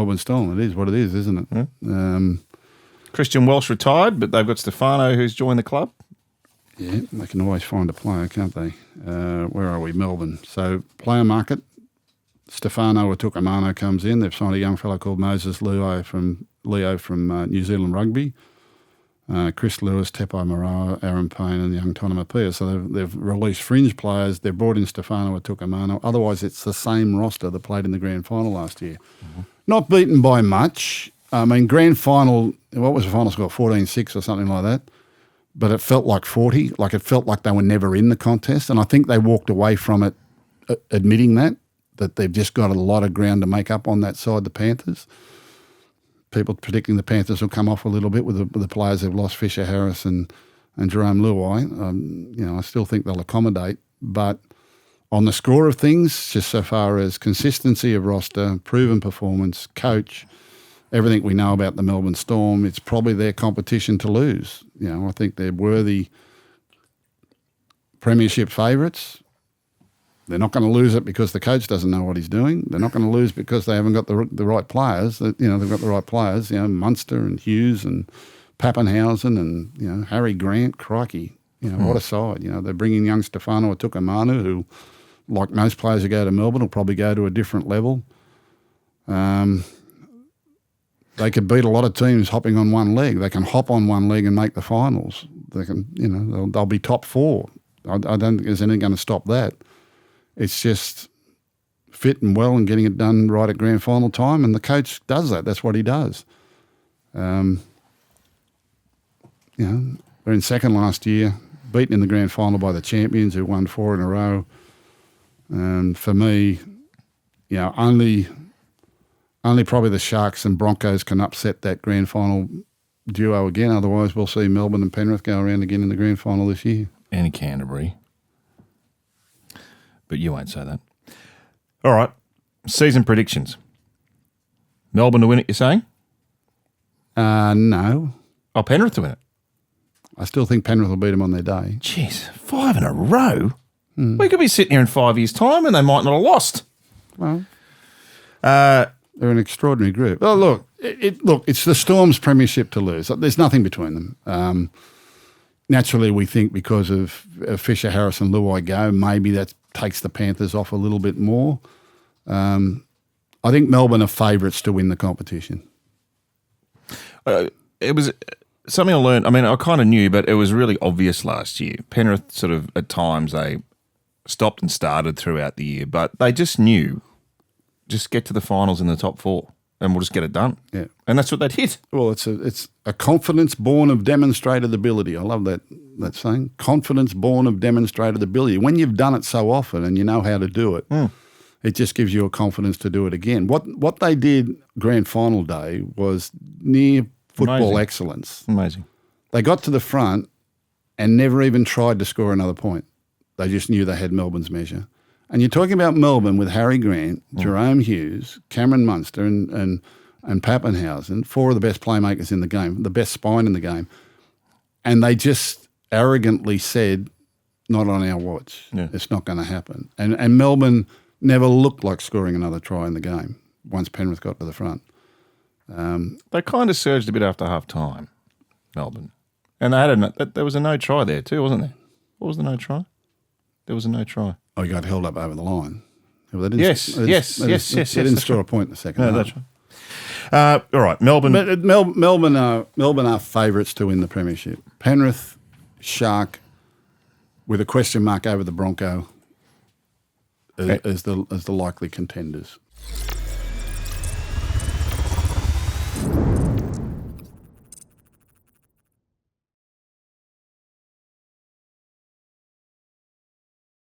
Melbourne Storm. It is what it is, isn't it? Yeah. Christian Welsh retired, but they've got Stefano who's joined the club. Yeah, they can always find a player, can't they? Where are we? Melbourne. So player market, Stefano Atukamano comes in. They've signed a young fellow called Moses Leo from New Zealand Rugby. Chris Lewis, Tepai Morawa, Aaron Payne and young Tonamapia. So they've released fringe players. They've brought in Stefano Atukamano. Otherwise, it's the same roster that played in the grand final last year. Mm-hmm. Not beaten by much. I mean, grand final, what was the final score? 14-6 or something like that. But it felt like 40. Like it felt like they were never in the contest. And I think they walked away from it admitting that they've just got a lot of ground to make up on that side, the Panthers. People predicting the Panthers will come off a little bit with the players they've lost, Fisher Harris and Jerome Luai. I still think they'll accommodate. But on the score of things, just so far as consistency of roster, proven performance, coach, everything we know about the Melbourne Storm, it's probably their competition to lose. I think they're worthy premiership favourites. They're not going to lose it because the coach doesn't know what he's doing. They're not going to lose because they haven't got the right players. They've got the right players. Munster and Hughes and Pappenhausen and Harry Grant. Crikey, what a side. They're bringing young Stefano Atukamanu, who, like most players who go to Melbourne, will probably go to a different level. They could beat a lot of teams hopping on one leg. They can hop on one leg and make the finals. They can, they'll be top four. I don't think there's anything going to stop that. It's just fit and well and getting it done right at grand final time, and the coach does that. That's what he does. We're in second last year, beaten in the grand final by the champions who won 4 in a row. And for me, only probably the Sharks and Broncos can upset that grand final duo again. Otherwise, we'll see Melbourne and Penrith go around again in the grand final this year. And Canterbury. But you won't say that. All right. Season predictions. Melbourne to win it, you're saying? No. Oh, Penrith to win it? I still think Penrith will beat them on their day. Jeez, 5 in a row? We could be sitting here in 5 years' time and they might not have lost. Well, they're an extraordinary group. Oh, look, it's the Storm's premiership to lose. There's nothing between them. Naturally, we think because of Fisher, Harris and Luai go, maybe that takes the Panthers off a little bit more. I think Melbourne are favourites to win the competition. It was something I learned. I mean, I kind of knew, but it was really obvious last year. Penrith sort of, at times, they stopped and started throughout the year, but they just knew, just get to the finals in the top 4 and we'll just get it done. Yeah. And that's what they did. Well, it's a confidence born of demonstrated ability. I love that saying. Confidence born of demonstrated ability. When you've done it so often and you know how to do it, it just gives you a confidence to do it again. What they did grand final day was near football excellence. Amazing. They got to the front and never even tried to score another point. They just knew they had Melbourne's measure. And you're talking about Melbourne with Harry Grant, Jerome Hughes, Cameron Munster and Pappenhausen, 4 of the best playmakers in the game, the best spine in the game. And they just arrogantly said, not on our watch. Yeah. It's not going to happen. And Melbourne never looked like scoring another try in the game once Penrith got to the front. They kind of surged a bit after half time, Melbourne. And they had there was a no try there too, wasn't there? What was the no try? There was a no try. Oh, you got held up over the line. Well, they didn't score a point in the second half. That's right. All right, Melbourne. But Melbourne are favourites to win the premiership. Penrith, Shark, with a question mark over the Bronco, as the likely contenders.